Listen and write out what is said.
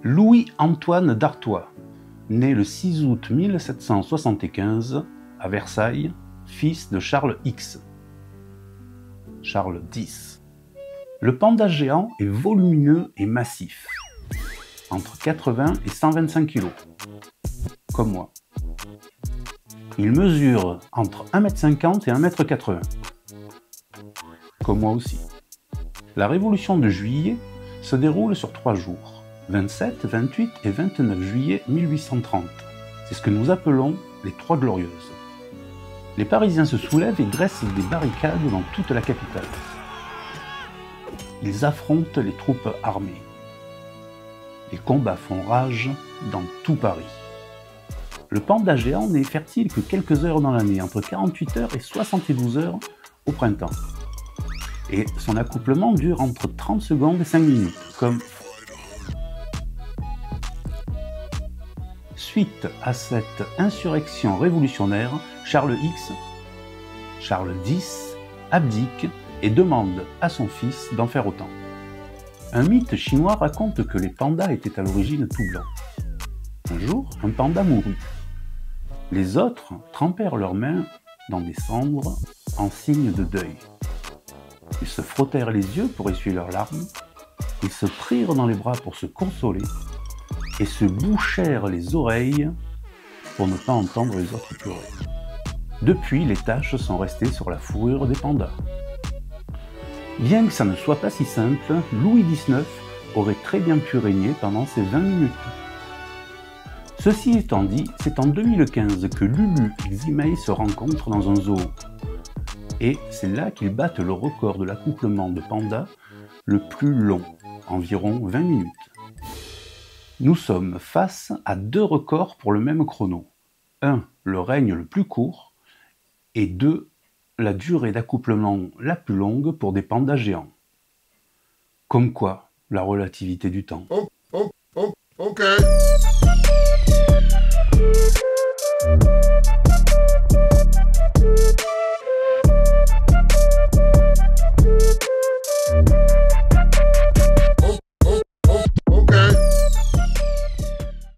Louis-Antoine d'Artois, né le 6 août 1775 à Versailles, fils de Charles X. Charles X. Le panda géant est volumineux et massif, entre 80 et 125 kg, comme moi. Il mesure entre 1,50 m et 1,80 m, comme moi aussi. La Révolution de Juillet se déroule sur 3 jours, 27, 28 et 29 juillet 1830. C'est ce que nous appelons les Trois Glorieuses. Les Parisiens se soulèvent et dressent des barricades dans toute la capitale. Ils affrontent les troupes armées. Les combats font rage dans tout Paris. Le panda géant n'est fertile que quelques heures dans l'année, entre 48 heures et 72 heures au printemps. Et son accouplement dure entre 30 secondes et 5 minutes, comme... Suite à cette insurrection révolutionnaire, Charles X, abdique et demande à son fils d'en faire autant. Un mythe chinois raconte que les pandas étaient à l'origine tout blancs. Un jour, un panda mourut. Les autres trempèrent leurs mains dans des cendres en signe de deuil. Ils se frottèrent les yeux pour essuyer leurs larmes, ils se prirent dans les bras pour se consoler et se bouchèrent les oreilles pour ne pas entendre les autres pleurer. Depuis, les taches sont restées sur la fourrure des pandas. Bien que ça ne soit pas si simple, Louis XIX aurait très bien pu régner pendant ces 20 minutes. Ceci étant dit, c'est en 2015 que Lulu et Ximei se rencontrent dans un zoo. Et c'est là qu'ils battent le record de l'accouplement de pandas le plus long, environ 20 minutes. Nous sommes face à 2 records pour le même chrono. 1. Le règne le plus court, et 2. La durée d'accouplement la plus longue pour des pandas géants. Comme quoi, la relativité du temps. Ok.